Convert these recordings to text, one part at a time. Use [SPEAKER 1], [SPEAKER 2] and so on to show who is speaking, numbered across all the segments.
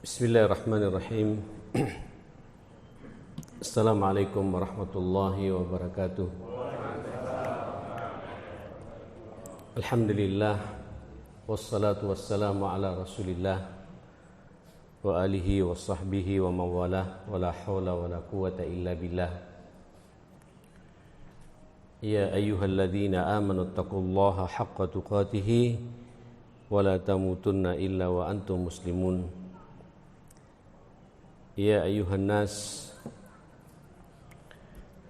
[SPEAKER 1] Bismillahirrahmanirrahim. Assalamualaikum warahmatullahi wabarakatuh. Alhamdulillah, wassalatu wassalamu ala rasulillah wa alihi wa sahbihi wa mawalah, wa la hawla wa la quwata illa billah. Ya ayyuhalladzina amanu taqullaha haqqa tuqatihi wa la tamutunna illa wa antum muslimun. Ya ayyuhan nas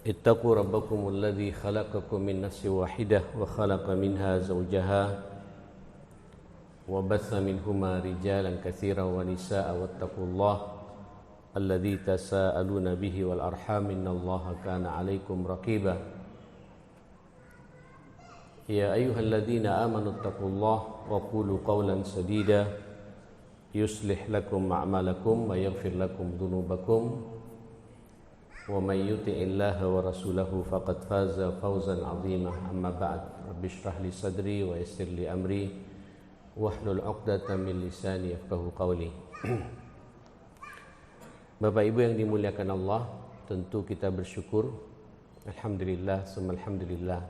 [SPEAKER 1] ittaqu rabbakumul ladzi khalaqakum min nafsin wahidah wa khalaqa minha zawjaha wa batha minhuma rijalan katsiran wa nisaa'a wattaqullaha alladzi tasaaluna bihi wal arham innallaha kana 'alaikum raqiba. Ya ayyuhalladzina amanu taqullaha wa qulu qawlan sadida yuslih lakum a'malakum wa yaghfir lakum dhunubakum wa may yuti'illaha wa rasulahu faqad faza fawzan 'azima. Amma ba'd, rabbi shrah li sadri wa yassir li amri wahlul 'uqdatam min lisani yafqahu qawli. Bapak Ibu yang dimuliakan Allah, tentu kita bersyukur, alhamdulillah summa alhamdulillah.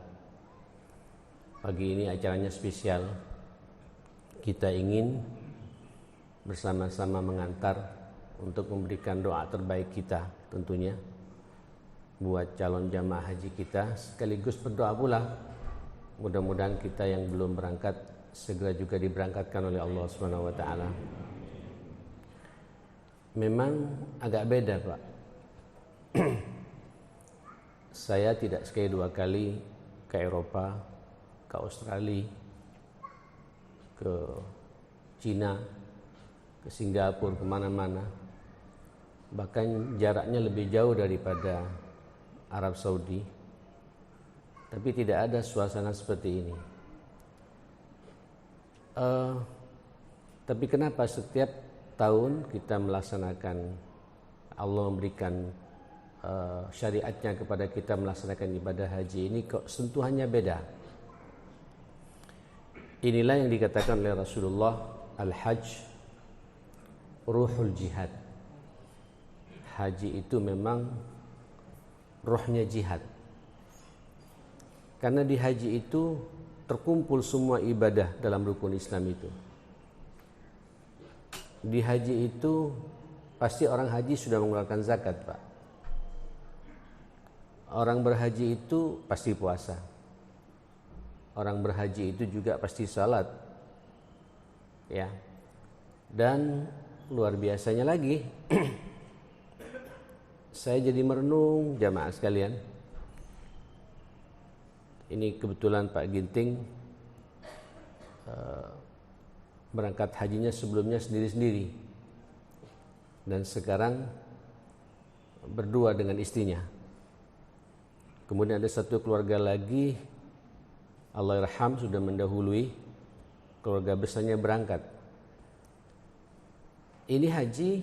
[SPEAKER 1] Pagi ini acaranya spesial. Kita ingin bersama-sama mengantar untuk memberikan doa terbaik kita tentunya buat calon jamaah haji kita, sekaligus berdoa pula mudah-mudahan kita yang belum berangkat segera juga diberangkatkan oleh Allah Subhanahu wa taala. Memang agak beda, Pak. Saya tidak sekali dua kali ke Eropa, ke Australia, ke Cina, ke Singapura, kemana-mana. Bahkan jaraknya lebih jauh daripada Arab Saudi. Tapi tidak ada suasana seperti ini. Tapi kenapa setiap tahun kita melaksanakan, Allah memberikan syariatnya kepada kita melaksanakan ibadah haji ini, kok sentuhannya beda? Inilah yang dikatakan oleh Rasulullah, al-hajj ruhul jihad. Haji itu memang rohnya jihad. Karena di haji itu terkumpul semua ibadah dalam rukun Islam itu. Di haji itu pasti orang haji sudah mengeluarkan zakat, Pak. Orang berhaji itu pasti puasa. Orang berhaji itu juga pasti salat. Ya. Dan luar biasanya lagi, saya jadi merenung jamaah sekalian. Ini kebetulan Pak Ginting berangkat hajinya sebelumnya sendiri-sendiri, dan sekarang berdua dengan istrinya. Kemudian ada satu keluarga lagi, Allahyarham, sudah mendahului, keluarga besarnya berangkat. Ini haji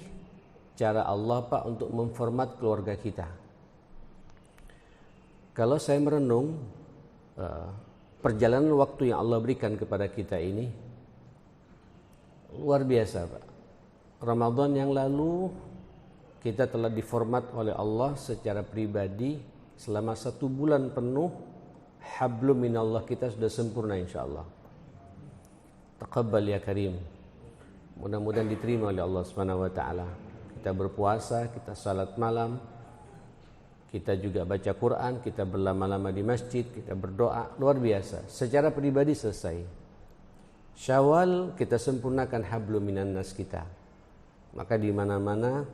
[SPEAKER 1] cara Allah, Pak, untuk memformat keluarga kita. Kalau saya merenung perjalanan waktu yang Allah berikan kepada kita ini, luar biasa, Pak. Ramadan yang lalu kita telah diformat oleh Allah secara pribadi selama 1 bulan penuh. Hablum minallah kita sudah sempurna insyaallah. Taqabbal ya karim. Mudah-mudahan diterima oleh Allah Subhanahu wa taala. Kita berpuasa, kita salat malam, kita juga baca Quran, kita berlama-lama di masjid, kita berdoa, luar biasa. Secara pribadi selesai. Syawal kita sempurnakan hablum minan nas kita. Maka di mana-mana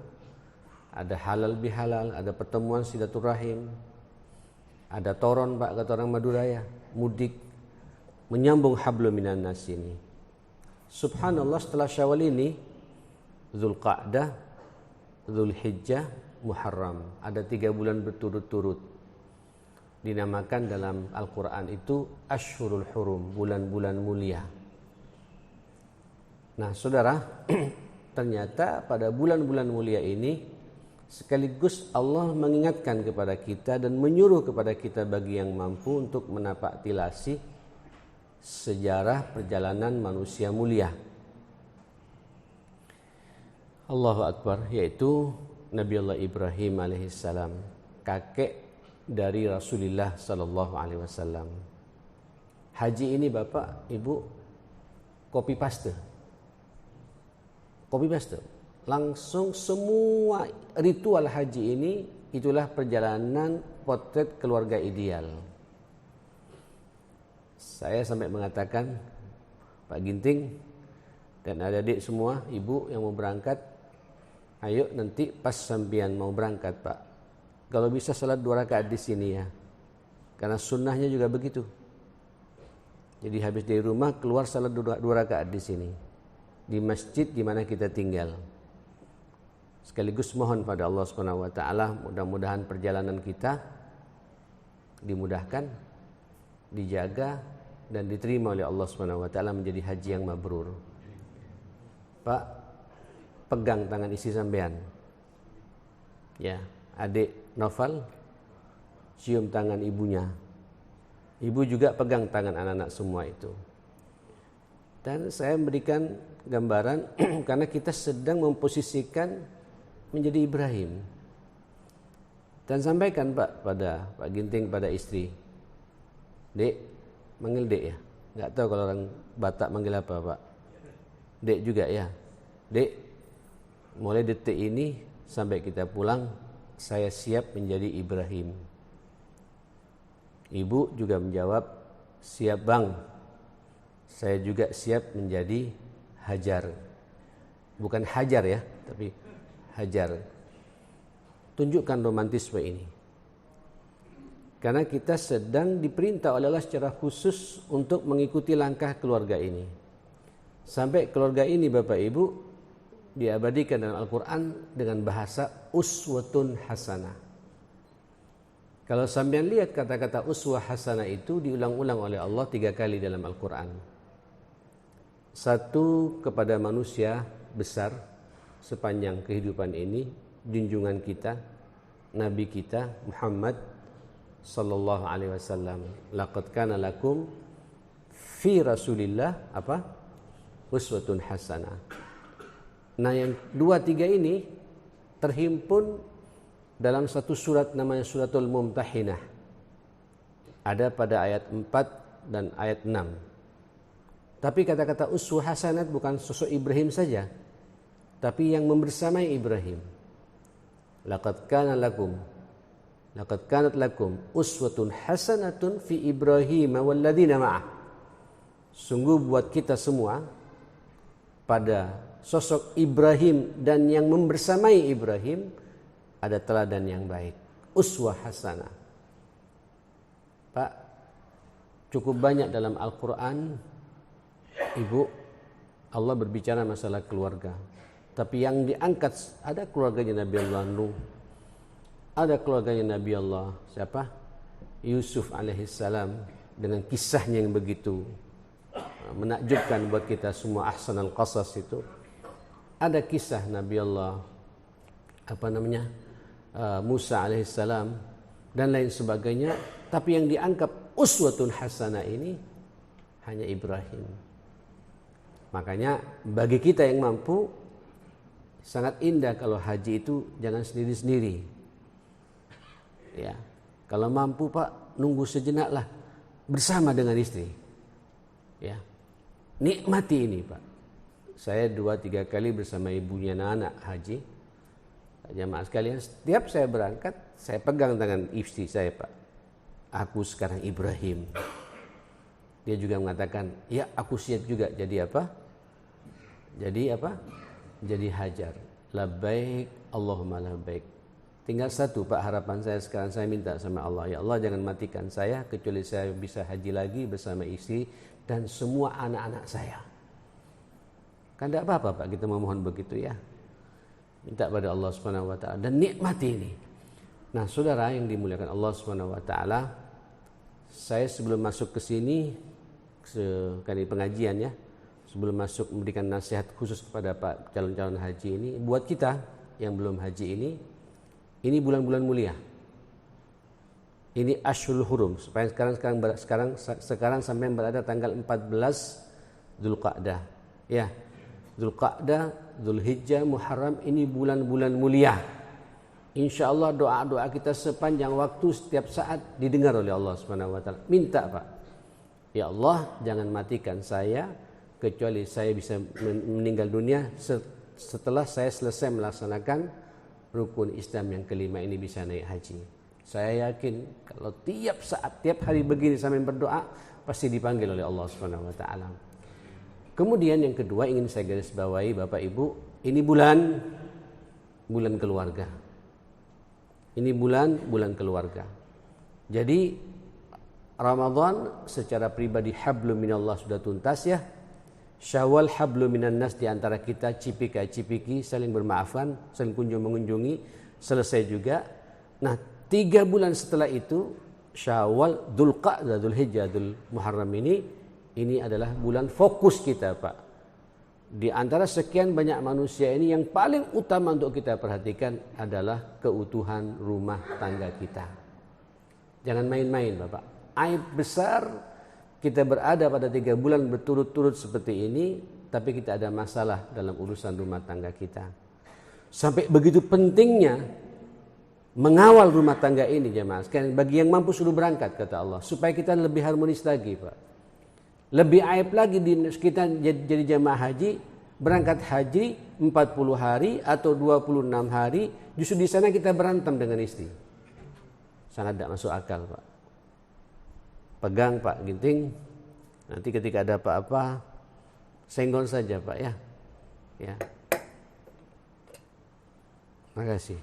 [SPEAKER 1] ada halal bihalal, ada pertemuan silaturahim, ada toron, Pak, kata orang Madura ya, mudik, menyambung hablum minan nas ini. Subhanallah, setelah Syawal ini Zulqa'dah, Zulhijjah, Muharram, ada 3 bulan berturut-turut. Dinamakan dalam Al-Quran itu Ashhurul Hurum, bulan-bulan mulia. Nah saudara, ternyata pada bulan-bulan mulia ini sekaligus Allah mengingatkan kepada kita dan menyuruh kepada kita bagi yang mampu untuk menapak tilasi sejarah perjalanan manusia mulia. Allahu Akbar, yaitu Nabi Allah Ibrahim alaihissalam, kakek dari Rasulullah sallallahu alaihi wasallam. Haji ini Bapak, Ibu, copy paste. Langsung semua ritual haji ini itulah perjalanan potret keluarga ideal. Saya sampai mengatakan, Pak Ginting dan adik-adik semua, ibu yang mau berangkat, ayo nanti pas sampean mau berangkat Pak, kalau bisa salat 2 rakaat di sini ya, karena sunnahnya juga begitu. Jadi habis dari rumah keluar salat 2 rakaat di sini, di masjid di mana kita tinggal. Sekaligus mohon pada Allah Subhanahu wa taala, mudah-mudahan perjalanan kita dimudahkan, dijaga dan diterima oleh Allah Subhanahu wa taala menjadi haji yang mabrur. Pak, pegang tangan istri sampean. Ya, adik Noval cium tangan ibunya. Ibu juga pegang tangan anak-anak semua itu. Dan saya memberikan gambaran karena kita sedang memposisikan menjadi Ibrahim. Dan sampaikan Pak pada Pak Ginting pada istri. Dek, manggil Dek ya. Enggak tahu kalau orang Batak manggil apa, Pak. Dek juga ya. Dek, mulai detik ini sampai kita pulang saya siap menjadi Ibrahim. Ibu juga menjawab, siap Bang. Saya juga siap menjadi Hajar. Bukan Hajar ya, tapi Hajar. Tunjukkan romantisme ini. Karena kita sedang diperintah oleh Allah secara khusus untuk mengikuti langkah keluarga ini. Sampai keluarga ini Bapak Ibu diabadikan dalam Al-Quran dengan bahasa uswatun hasanah. Kalau sampean lihat kata-kata uswah hasanah itu diulang-ulang oleh Allah 3 kali dalam Al-Quran. 1 kepada manusia besar sepanjang kehidupan ini, junjungan kita, Nabi kita Muhammad sallallahu alaihi wasallam. Laqad kana lakum fi Rasulillah apa? Uswatun hasanah. Nah, yang 2, 3 ini terhimpun dalam satu surat namanya Suratul Mumtahinah. Ada pada ayat 4 dan ayat 6. Tapi kata-kata uswah hasanat bukan sosok Ibrahim saja, tapi yang membersamai Ibrahim. Laqad kanat lakum uswatun hasanatun fi Ibrahim walladzina ma'ah. Sungguh buat kita semua pada sosok Ibrahim dan yang membersamai Ibrahim ada teladan yang baik, uswah hasanah. Pak, cukup banyak dalam Al-Quran, Ibu, Allah berbicara masalah keluarga. Tapi yang diangkat ada keluarganya Nabi Allah Nuh, ada keluarganya Nabi Allah siapa? Yusuf alaihissalam dengan kisahnya yang begitu menakjubkan buat kita semua, ahsanal qasas itu. Ada kisah Nabi Allah Musa alaihissalam dan lain sebagainya, tapi yang dianggap uswatun hasanah ini hanya Ibrahim. Makanya bagi kita yang mampu sangat indah kalau haji itu jangan sendiri-sendiri. Ya, kalau mampu Pak nunggu sejenak lah bersama dengan istri. Ya, nikmati ini Pak. Saya 2-3 kali bersama ibunya anak haji. Jamaah sekalian, setiap saya berangkat, saya pegang tangan istri saya Pak. Aku sekarang Ibrahim. Dia juga mengatakan, ya aku siap juga jadi apa? Jadi Hajar. Labbaik Allahumma labbaik. Tinggal satu Pak harapan saya sekarang, saya minta sama Allah, ya Allah jangan matikan saya kecuali saya bisa haji lagi bersama istri dan semua anak-anak saya. Kan tidak apa-apa Pak kita memohon begitu ya. Minta pada Allah Subhanahu wa taala dan nikmati ini. Nah, saudara yang dimuliakan Allah Subhanahu wa taala, saya sebelum masuk ke sini kali pengajian ya, sebelum masuk memberikan nasihat khusus kepada Pak calon-calon haji ini, buat kita yang belum haji ini bulan-bulan mulia. Ini Ashhurul Hurum. Supaya sekarang sampai berada tanggal 14 Dzulqa'dah. Ya. Dzulqa'dah, Dzulhijjah, Muharram ini bulan-bulan mulia. Insya Allah doa-doa kita sepanjang waktu setiap saat didengar oleh Allah Subhanahu wa taala. Minta Pak, ya Allah jangan matikan saya kecuali saya bisa meninggal dunia setelah saya selesai melaksanakan rukun Islam yang kelima ini, bisa naik haji. Saya yakin kalau tiap saat, tiap hari begini sampai berdoa pasti dipanggil oleh Allah Subhanahu wa taala. Kemudian yang kedua ingin saya garis bawahi Bapak Ibu, ini bulan keluarga. Ini bulan keluarga. Jadi Ramadan secara pribadi hablum minallah sudah tuntas ya. Syawal hablum minan nas, di antara kita cipika-cipiki, saling bermaafan, saling kunjung mengunjungi, selesai juga. Nah, 3 bulan setelah itu Syawal, Dzulqa'dah, Dzulhijjah, Muharram ini adalah bulan fokus kita Pak. Di antara sekian banyak manusia ini yang paling utama untuk kita perhatikan adalah keutuhan rumah tangga kita. Jangan main-main Bapak. Aib besar kita berada pada 3 bulan berturut-turut seperti ini, tapi kita ada masalah dalam urusan rumah tangga kita. Sampai begitu pentingnya mengawal rumah tangga ini jemaah sekalian. Bagi yang mampu suruh berangkat kata Allah, supaya kita lebih harmonis lagi Pak. Lebih aib lagi kita jadi jamaah haji, berangkat haji 40 hari atau 26 hari, justru di sana kita berantem dengan istri. Sangat tidak masuk akal Pak. Pegang Pak Ginting, nanti ketika ada apa-apa senggol saja Pak ya. Ya. Makasih.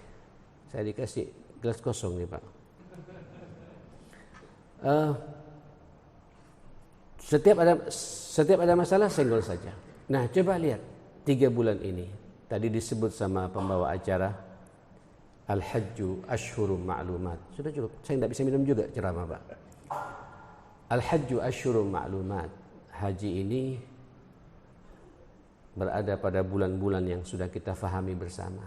[SPEAKER 1] Saya dikasih gelas kosong nih Pak. Setiap ada masalah senggol saja. Nah, coba lihat 3 bulan ini. Tadi disebut sama pembawa acara Al-Hajju Ashhurum Ma'lumat. Sudah cukup. Saya tidak bisa minum juga ceramah Pak. Al-Hajju Ashhurum Ma'lumat. Haji ini berada pada bulan-bulan yang sudah kita fahami bersama.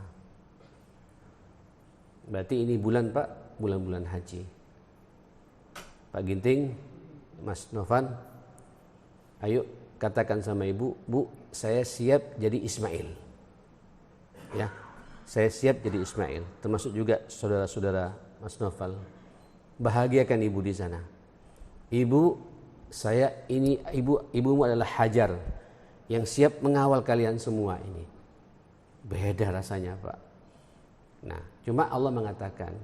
[SPEAKER 1] Berarti ini bulan Pak, bulan-bulan haji. Pak Ginting, Mas Novan, ayo katakan sama ibu, Bu, saya siap jadi Ismail. Ya, saya siap jadi Ismail. Termasuk juga saudara-saudara Mas Noval. Bahagiakan ibu di sana. Ibu, saya ini ibumu adalah Hajar yang siap mengawal kalian semua ini. Beda rasanya Pak. Nah, cuma Allah mengatakan,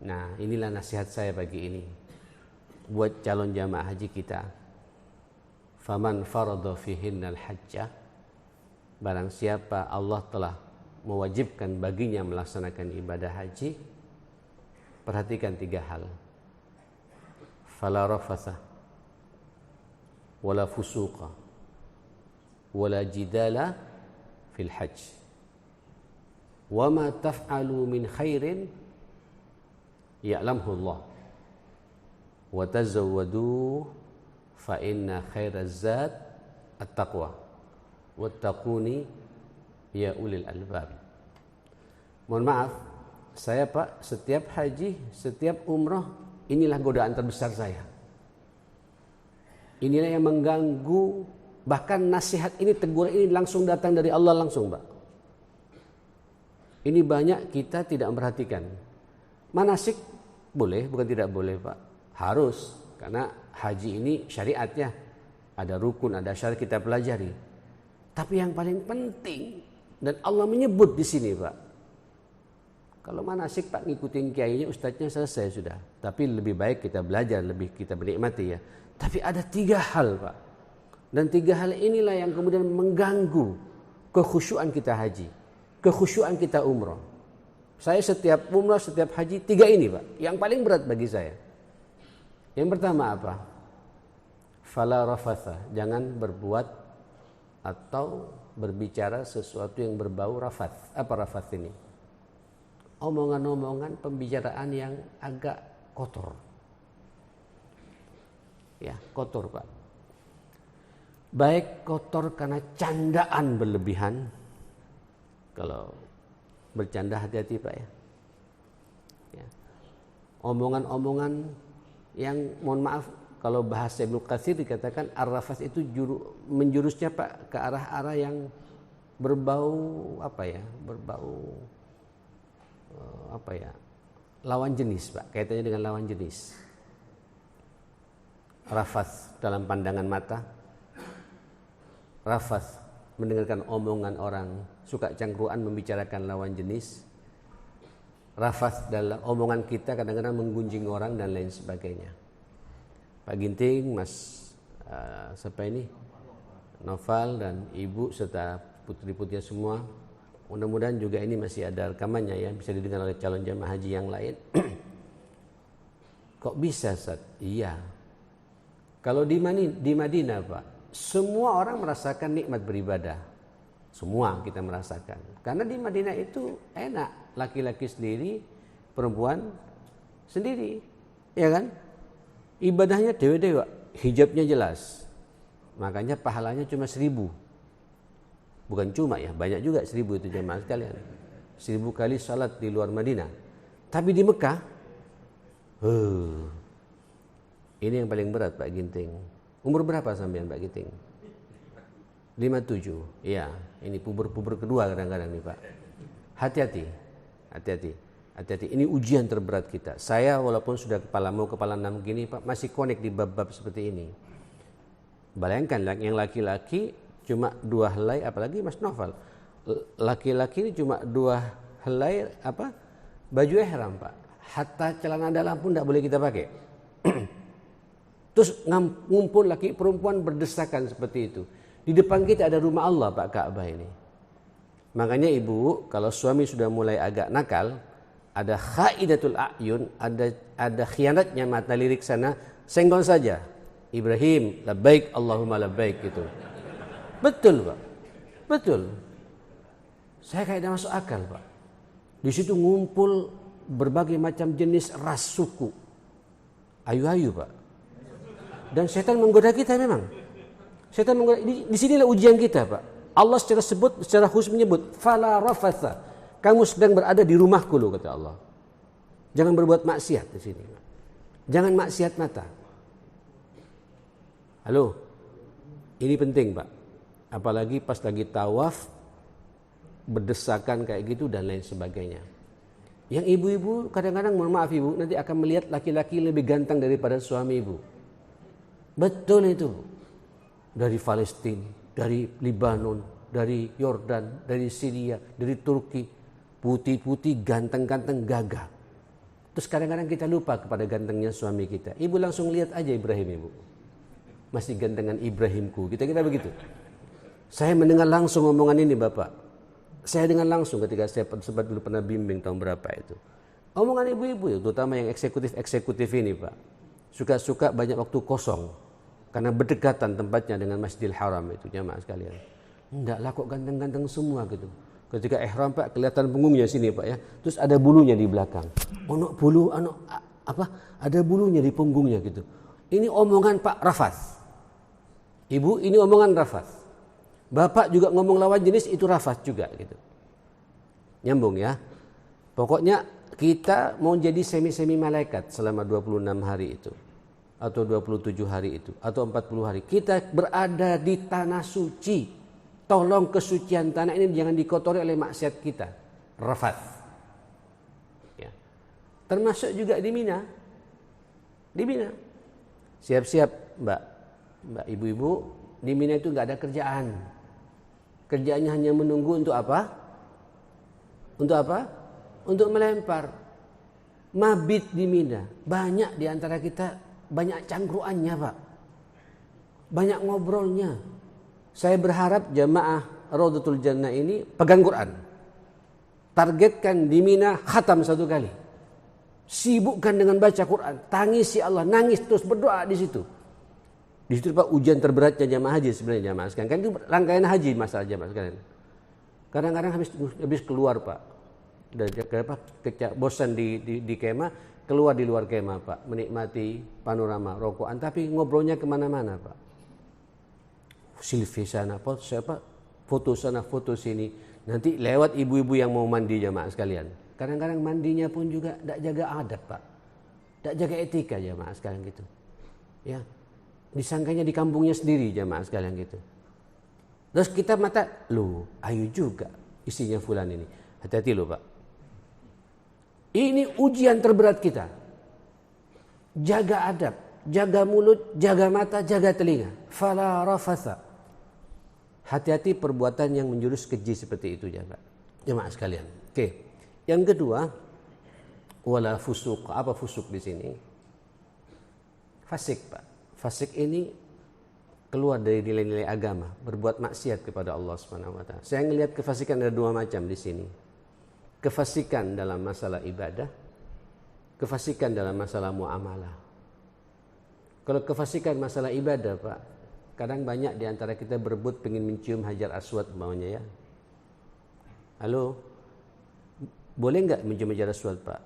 [SPEAKER 1] nah inilah nasihat saya pagi ini buat calon jamaah haji kita. Faman farada fihinnal hajjah, barang siapa Allah telah mewajibkan baginya melaksanakan ibadah haji, perhatikan 3 hal. Fala rafatha wala fusuqa wala jidala fil hajj. Wa ma taf'alu min khairin ya'lamhu Allah. Wa tazawwadu fa inna khairaz zad at-taqwa. Wattaquni ya ulil albab. Mohon maaf, saya Pak, setiap haji, setiap umrah, inilah godaan terbesar saya. Inilah yang mengganggu, bahkan nasihat ini, teguran ini langsung datang dari Allah langsung Pak. Ini banyak kita tidak memperhatikan. Manasik boleh, bukan tidak boleh Pak. Harus, karena haji ini syariatnya. Ada rukun, ada syarat kita pelajari. Tapi yang paling penting, dan Allah menyebut di sini Pak. Kalau manasik Pak ngikutin kiainya, ustadznya selesai sudah. Tapi lebih baik kita belajar, lebih kita menikmati ya. Tapi ada 3 hal Pak. Dan 3 hal inilah yang kemudian mengganggu kekhusyuan kita haji. Kekhusyuan kita umrah. Saya setiap umrah, setiap haji 3 ini Pak, yang paling berat bagi saya. Yang pertama apa? Fala rafatha, jangan berbuat atau berbicara sesuatu yang berbau rafath. Apa rafath ini? Omongan-omongan, pembicaraan yang agak kotor. Ya, kotor Pak. Baik kotor karena candaan berlebihan. Kalau bercanda hati-hati Pak ya. Ya. Omongan-omongan yang mohon maaf kalau bahasa Ibnu Katsir dikatakan ar-rafath itu menjurusnya Pak ke arah-arah yang berbau lawan jenis, Pak. Kaitannya dengan lawan jenis. Rafath dalam pandangan mata, rafath mendengarkan omongan orang, suka cangkruan membicarakan lawan jenis, rafath dalam omongan kita kadang-kadang menggunjing orang dan lain sebagainya. Pak Ginting, Mas Noval dan Ibu serta putri-putrinya semua, mudah-mudahan juga ini masih ada rekamannya ya, bisa didengar oleh calon jamaah haji yang lain. Kok bisa, Ustaz? Iya. Kalau di Madinah, Pak, semua orang merasakan nikmat beribadah. Semua kita merasakan. Karena di Madinah itu enak, laki-laki sendiri, perempuan sendiri, ya kan? Ibadahnya dewa-dewa, hijabnya jelas. Makanya pahalanya cuma 1.000. Bukan cuma ya, banyak juga 1.000 itu jemaah sekalian. 1.000 kali salat di luar Madinah. Tapi di Mekah, ini yang paling berat Pak Ginting. Umur berapa sampean Pak Ginting? 57. Iya, ini puber kedua kadang-kadang nih Pak. Hati-hati. Ini ujian terberat kita. Saya walaupun sudah kepala 6 gini Pak, masih connect di bab-bab seperti ini. Bayangkan yang laki-laki cuma 2 helai, apalagi Mas Novel. Laki-laki ini cuma 2 helai baju ihram Pak. Hatta celana dalam pun tidak boleh kita pakai. Terus ngumpul laki perempuan berdesakan seperti itu. Di depan kita ada rumah Allah Pak, Ka'bah ini. Makanya ibu, kalau suami sudah mulai agak nakal, ada khaidatul a'yun, ada khianatnya mata lirik sana, senggol saja. Ibrahim, labbaik Allahumma labbaik gitu. Betul Pak, betul. Saya kayak tidak masuk akal Pak. Di situ ngumpul berbagai macam jenis ras suku. Ayu-ayu Pak. Dan setan menggoda kita memang. Setan menggoda. Di sinilah ujian kita Pak. Allah secara khusus menyebut fala rafatha. Kamu sedang berada di rumahku loh kata Allah. Jangan berbuat maksiat di sini. Jangan maksiat mata. Halo. Ini penting Pak. Apalagi pas lagi tawaf berdesakan kayak gitu dan lain sebagainya. Yang ibu-ibu kadang-kadang mohon maaf ibu nanti akan melihat laki-laki lebih ganteng daripada suami ibu. Betul itu. Dari Palestina, dari Libanon, dari Yordan, dari Syria, dari Turki. Putih-putih, ganteng-ganteng, gagah. Terus kadang-kadang kita lupa kepada gantengnya suami kita. Ibu langsung lihat aja Ibrahim ibu. Masih gantengan Ibrahimku. Kita begitu. Saya mendengar langsung omongan ini Bapak. Saya dengar langsung ketika saya sempat dulu pernah bimbing tahun berapa itu. Omongan ibu-ibu terutama yang eksekutif ini Pak. Suka-suka banyak waktu kosong. Karena berdekatan tempatnya dengan Masjidil Haram itu jamaah sekalian. Enggaklah kok ganteng-ganteng semua gitu. Ketika ihram Pak kelihatan punggungnya sini Pak ya. Terus ada bulunya di belakang. Ada bulunya di punggungnya gitu. Ini omongan Pak Rafath. Ibu ini omongan Rafath. Bapak juga ngomong lawan jenis itu Rafath juga gitu. Nyambung ya. Pokoknya kita mau jadi semi-semi malaikat selama 26 hari itu. Atau 27 hari itu. Atau 40 hari. Kita berada di tanah suci. Tolong kesucian tanah ini jangan dikotori oleh maksiat kita. Rafath. Ya. Termasuk juga di Mina. Di Mina. Siap-siap Mbak ibu-ibu. Di Mina itu nggak ada kerjaan. Kerjaannya hanya menunggu untuk apa? Untuk apa? Untuk melempar. Mabit di Mina. Banyak di antara kita banyak cangkruannya Pak. Banyak ngobrolnya. Saya berharap jamaah Raudhatul Jannah ini pegang Quran. Targetkan di Mina khatam 1 kali. Sibukkan dengan baca Quran. Tangisi Allah, nangis terus berdoa di situ. Di situ Pak ujian terberatnya jamaah haji sebenarnya jamaah sekalian. Kan itu rangkaian haji masalah jamaah sekalian. Kadang-kadang habis keluar Pak. Dan bosan di kemah, keluar di luar kemah Pak, menikmati panorama rokokan, tapi ngobrolnya kemana-mana Pak. Selfie sana, foto sana, foto sini. Nanti lewat ibu-ibu yang mau mandi jamaah sekalian. Kadang-kadang mandinya pun juga tidak jaga adab Pak, tidak jaga etika jamaah sekalian gitu. Ya. Disangkanya di kampungnya sendiri jamaah sekalian gitu. Terus kita mata, loh ayu juga isinya fulan ini. Hati-hati loh Pak. Ini ujian terberat kita. Jaga adab, jaga mulut, jaga mata, jaga telinga. Fala rafatha. Hati-hati perbuatan yang menjurus keji seperti itu ya Pak. Jemaah sekalian. Oke. Yang kedua, wala fusuk. Apa fusuk di sini? Fasik Pak. Fasik ini keluar dari nilai-nilai agama, berbuat maksiat kepada Allah Subhanahu wa taala. Saya melihat kefasikan ada dua macam di sini. Kefasikan dalam masalah ibadah, kefasikan dalam masalah muamalah. Kalau kefasikan masalah ibadah, Pak, kadang banyak di antara kita berebut pengen mencium Hajar Aswad maunya ya. Halo, boleh nggak mencium Hajar Aswad, Pak?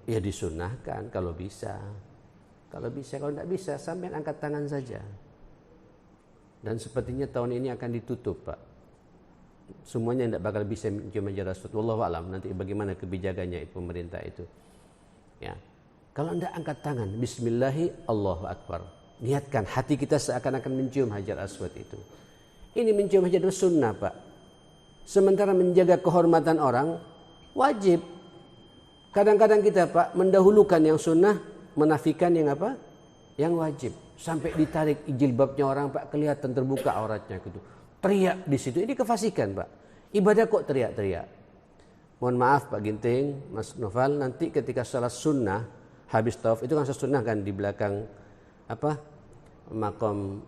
[SPEAKER 1] Ya disunahkan kalau bisa. Kalau bisa, kalau tidak bisa, sampai angkat tangan saja. Dan sepertinya tahun ini akan ditutup Pak. Semuanya tidak bakal bisa mencium Hajar Aswad. Wallahu a'lam, nanti bagaimana kebijakannya itu pemerintah itu. Ya. Kalau tidak angkat tangan, bismillahi Allahu Akbar. Niatkan hati kita seakan-akan mencium Hajar Aswad itu. Ini mencium Hajar Aswad sunnah Pak. Sementara menjaga kehormatan orang wajib. Kadang-kadang kita Pak mendahulukan yang sunnah, menafikan yang apa? Yang wajib. Sampai ditarik jilbabnya orang Pak, kelihatan terbuka auratnya gitu. Teriak di situ. Ini kefasikan Pak. Ibadah kok teriak-teriak. Mohon maaf Pak Ginting, Mas Noval, nanti ketika salat sunnah habis tawaf itu kan sunnah kan di belakang apa? Makam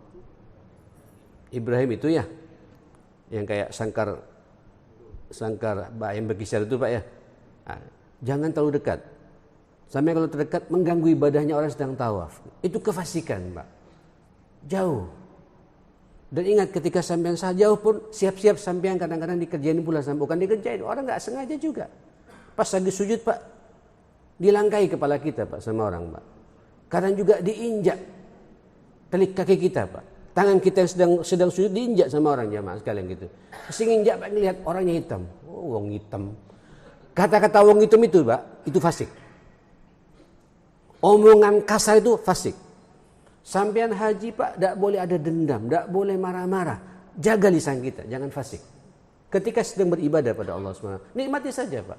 [SPEAKER 1] Ibrahim itu ya. Yang kayak sangkar yang berkisar itu Pak ya. Nah, jangan terlalu dekat. Sampai kalau terdekat mengganggu ibadahnya orang sedang tawaf. Itu kefasikan Pak. Jauh. Dan ingat ketika sampean jauh pun siap-siap sampean kadang-kadang dikerjain pula. Bukan dikerjain, orang gak sengaja juga. Pas lagi sujud Pak, dilangkai kepala kita Pak sama orang Pak. Kadang juga diinjak telik kaki kita Pak. Tangan kita yang sedang sujud diinjak sama orang jamaah sekalian gitu. Terus injak Pak ngelihat orangnya hitam. Oh wong hitam. Kata-kata wong hitam itu Pak, itu fasik. Omongan kasar itu fasik. Sampean haji Pak, tidak boleh ada dendam, tidak boleh marah-marah. Jaga lisan kita, jangan fasik. Ketika sedang beribadah pada Allah SWT, nikmati saja Pak.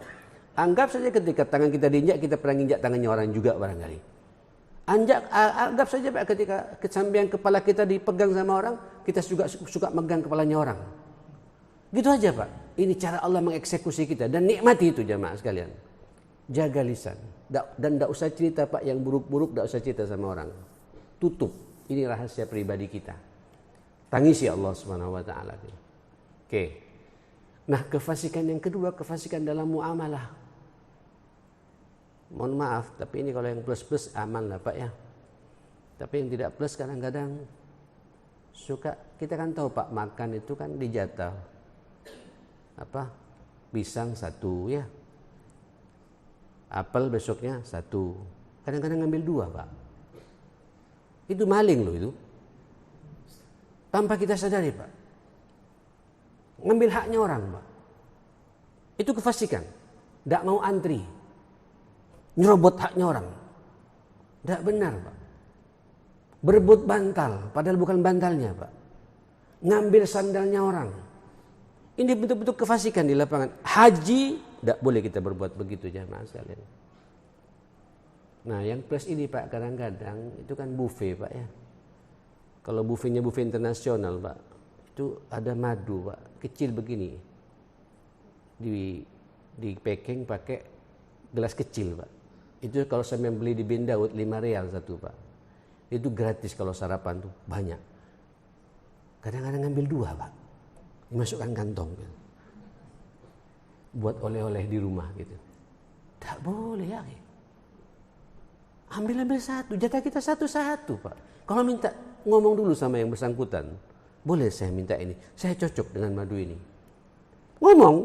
[SPEAKER 1] Anggap saja ketika tangan kita diinjak, kita pernah injak tangannya orang juga barangkali. Anggap saja Pak ketika sampean kepala kita dipegang sama orang, kita juga suka megang kepalanya orang. Gitu aja Pak. Ini cara Allah mengeksekusi kita dan nikmati itu jamaah sekalian. Jaga lisan. Dan tidak usah cerita Pak yang buruk-buruk, tidak usah cerita sama orang. Tutup. Ini rahasia pribadi kita. Tangisi Allah Subhanahu wa taala. Oke. Nah, kefasikan yang kedua, kefasikan dalam muamalah. Mohon maaf, tapi ini kalau yang plus-plus aman lah Pak ya. Tapi yang tidak plus kadang-kadang suka, kita kan tahu Pak, makan itu kan dijatah. Apa? Pisang satu ya. Apel besoknya satu. Kadang-kadang ngambil dua Pak. Itu maling loh itu. Tanpa kita sadari Pak. Ngambil haknya orang Pak. Itu kefasikan. Tidak mau antri. Nyerobot haknya orang. Tidak benar Pak. Berebut bantal. Padahal bukan bantalnya Pak. Ngambil sandalnya orang. Ini bentuk-bentuk kefasikan di lapangan. Haji tidak boleh kita berbuat begitu jamaah sekalian. Nah yang plus ini Pak kadang-kadang itu kan buffet Pak ya. Kalau buffetnya buffet internasional Pak, itu ada madu Pak, kecil begini. Di packing pakai gelas kecil Pak. Itu kalau saya membeli di Bin Daud 5 real satu Pak. Itu gratis kalau sarapan tuh banyak. Kadang-kadang ngambil dua Pak. Dimasukkan kantong gitu. Buat oleh-oleh di rumah gitu. Tak boleh ya. Ambil satu, jatah kita satu-satu Pak. Kalau minta ngomong dulu sama yang bersangkutan, boleh saya minta ini, saya cocok dengan madu ini. Ngomong,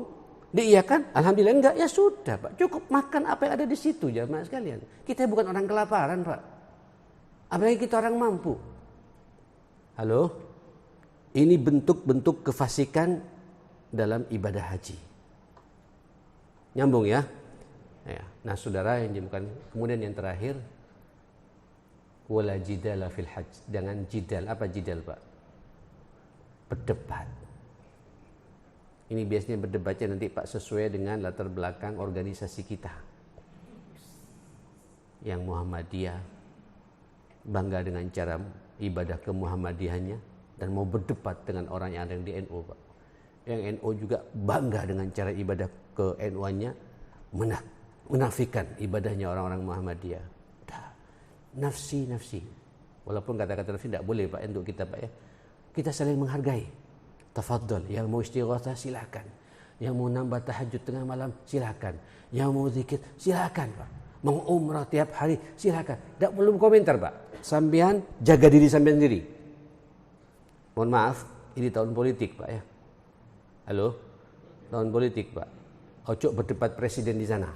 [SPEAKER 1] diiyakan, alhamdulillah enggak, ya sudah Pak, cukup makan apa yang ada di situ jamaah sekalian. Kita bukan orang kelaparan Pak, apalagi kita orang mampu. Halo, ini bentuk-bentuk kefasikan dalam ibadah haji. Nyambung ya. Nah saudara yang dimukan, kemudian yang terakhir, wala jidala fil hajj. Jangan jidal. Apa jidal Pak? Berdebat. Ini biasanya berdebatnya nanti Pak sesuai dengan latar belakang organisasi kita. Yang Muhammadiyah bangga dengan cara ibadah ke Muhammadiyahannya dan mau berdebat dengan orang yang ada di NU, Pak. Yang NU juga bangga dengan cara ibadah ke NU-nya, menafikan ibadahnya orang-orang Muhammadiyah. Nafsi. Walaupun kata-kata nafsi tidak boleh Pak untuk kita, Pak ya. Kita saling menghargai. Tafadhol, yang mau istighatsah silakan. Yang mau nambah tahajud tengah malam silakan. Yang mau zikir silakan, Pak. Mau umrah tiap hari silakan. Tidak perlu komentar, Pak. Sampean jaga diri sampean sendiri. Mohon maaf, ini tahun politik, Pak ya. Halo? Tahun politik, Pak. Ojo berdebat presiden di sana.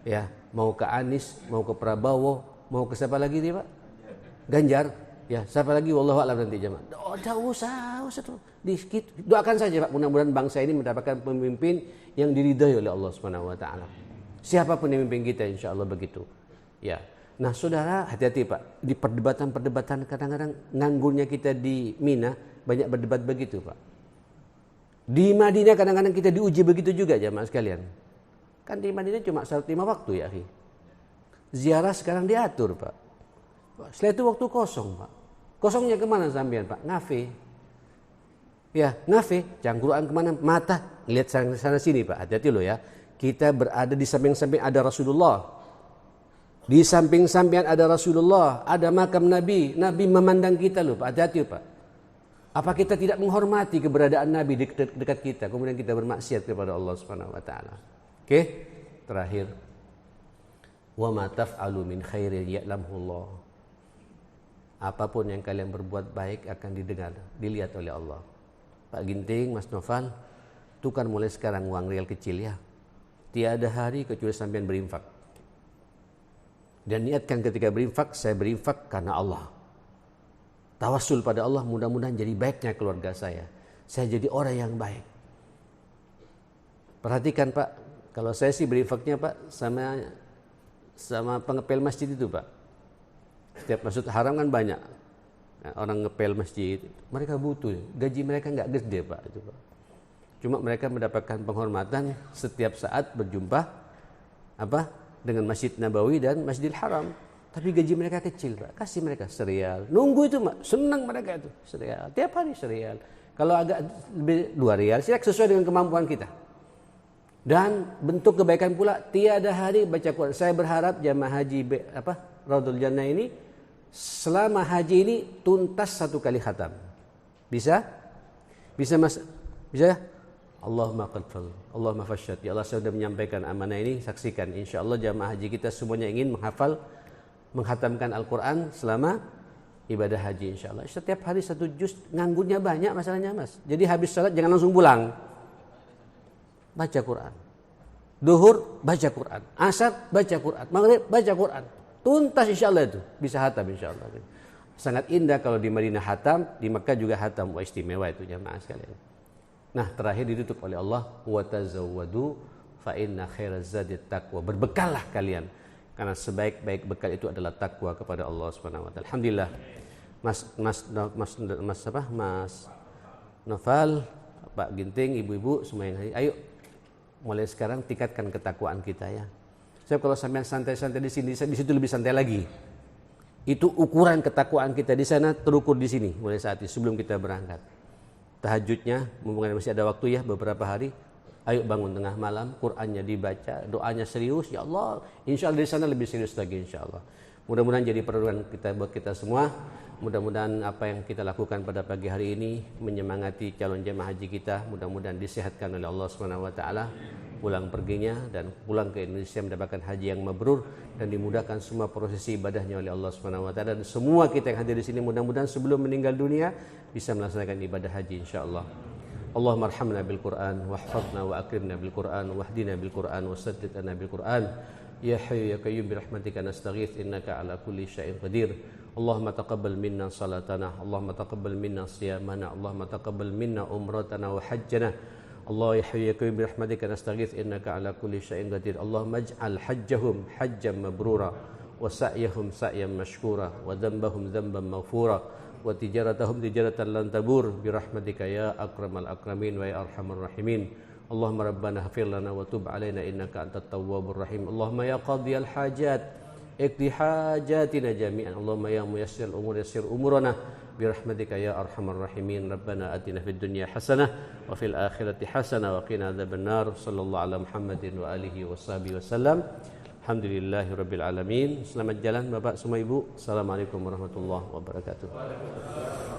[SPEAKER 1] Ya, mau ke Anies, mau ke Prabowo, mau ke siapa lagi nih, Pak? Ganjar. Ya, siapa lagi? Wallahu a'lam nanti jemaah. Tidak usah tuh. Doakan saja, Pak. Mudah-mudahan bangsa ini mendapatkan pemimpin yang diridhai oleh Allah Subhanahu wa taala. Siapapun pemimpin kita, insya Allah begitu. Ya. Nah, saudara, hati-hati, Pak. Di perdebatan kadang-kadang nganggurnya kita di Mina banyak berdebat begitu, Pak. Di Madinah kadang-kadang kita diuji begitu juga, jemaah sekalian. Kan di Madinah cuma salat 5 waktu ya, akhi. Ziarah sekarang diatur, Pak. Setelah itu waktu kosong, Pak. Kosongnya kemana sampean, Pak? Ngafe. Ya, ngafe. Cangkruan kemana? Mata. Lihat sana sini, Pak. Hati-hati loh ya. Kita berada di samping-samping ada Rasulullah. Di samping-samping ada Rasulullah. Ada makam Nabi. Nabi memandang kita loh, Pak. Hati-hati, Pak. Apa kita tidak menghormati keberadaan Nabi di dekat kita, kemudian kita bermaksiat kepada Allah Subhanahu wa taala. Oke? Terakhir. Wa ma taf'alu min khairin ya'lamhu Allah. Apapun yang kalian berbuat baik akan didengar, dilihat oleh Allah. Pak Ginting, Mas Noval, tukar mulai sekarang uang real kecil ya. Tiada hari kecuali sampean berinfak. Dan niatkan ketika berinfak, saya berinfak karena Allah. Tawassul pada Allah, mudah-mudahan jadi baiknya keluarga saya. Saya jadi orang yang baik. Perhatikan Pak, kalau saya sih berinfaknya Pak sama pengepel masjid itu Pak. Setiap masjid haram kan banyak orang ngepel masjid, mereka butuh, gaji mereka nggak gede Pak itu Pak. Cuma mereka mendapatkan penghormatan setiap saat berjumpa dengan Masjid Nabawi dan Masjidil Haram. Tapi gaji mereka kecil Pak, kasih mereka serial. Nunggu itu Pak, senang mereka itu serial. Tiap hari serial. Kalau agak lebih 2 rial, silakan sesuai dengan kemampuan kita. Dan bentuk kebaikan pula tiada hari baca Quran. Saya berharap jamaah haji Raudhul Jannah ini selama haji ini tuntas 1 kali khatam. Bisa? Bisa Mas? Bisa? Allahumma qadfal, Allahumma fashad. Ya Allah, saya sudah menyampaikan amanah ini, saksikan. Insyaallah jamaah haji kita semuanya ingin menghatamkan Al-Quran selama ibadah haji insyaallah. Setiap hari 1 juz, nganggurnya banyak masalahnya Mas. Jadi habis salat jangan langsung pulang. Baca Quran. Duhur baca Quran. Asar baca Quran. Maghrib baca Quran. Tuntas insyaallah itu. Bisa hatam insyaallah. Sangat indah kalau di Madinah hatam, di Makkah juga hatam. Wah, istimewa itu jamaah sekalian. Nah, terakhir ditutup oleh Allah, wa tazawwadu fa inna khairaz zadi taqwa. Berbekallah kalian karena sebaik-baik bekal itu adalah takwa kepada Allah Subhanahu wa taala. Alhamdulillah. Mas Noval, Pak Ginting, ibu-ibu semua yang hadir. Ayo mulai sekarang tingkatkan ketakwaan kita ya. Sebab kalau sampai santai-santai di sini, di situ lebih santai lagi. Itu ukuran ketakwaan kita di sana terukur di sini mulai saat ini sebelum kita berangkat. Tahajudnya, mumpung masih ada waktu ya beberapa hari. Ayo bangun tengah malam, Qur'annya dibaca, doanya serius. Ya Allah, insya Allah di sana lebih serius lagi insya Allah. Mudah-mudahan jadi perluan kita buat kita semua. Mudah-mudahan apa yang kita lakukan pada pagi hari ini menyemangati calon jemaah haji kita. Mudah-mudahan disehatkan oleh Allah Subhanahu wa taala pulang perginya dan pulang ke Indonesia mendapatkan haji yang mabrur dan dimudahkan semua prosesi ibadahnya oleh Allah Subhanahu wa taala dan semua kita yang hadir di sini mudah-mudahan sebelum meninggal dunia bisa melaksanakan ibadah haji insyaallah. Allahumma arhamna bil Qur'an wahfazna wa akrimna bil Qur'an wahdina bil Qur'an wasaddidna bil Qur'an ya hayyu ya qayyum bi rahmatika nastaghits innaka ala kulli syai'in qadir. Allahumma taqabbal minna salatana, Allahumma taqabbal minna siyamana, Allahumma taqabbal minna umratana wa hajjana. Allah ya hayyu ya qayyum bi rahmatika nastaghits innaka ala kulli syai'in qadir. Allahumma ij'al hajjahum hajjan mabrura wa sa'yahum sa'yan mashkura wa dhanbahum dhanban maghfura wa tijaratahum tijaratan lan tabur bi rahmatika ya akramal akramin wa ya arhamar rahimin. Allahumma rabbana ighfir lana wa tub alaina innaka antat tawwabur rahim. Allahumma ya qadhiyal hajat iqdi hajatina jami'an. Allahumma ya muyassir umur yassir umurana bi rahmatika ya arhamar rahimin. Rabbana atina fid dunya hasanah wa fil akhirati hasanah wa qina adzabannar. Sallallahu ala Muhammadin wa alihi washabihi wasallam. Alhamdulillahirabbil alamin. Selamat jalan Bapak semua Ibu. Assalamualaikum warahmatullahi wabarakatuh.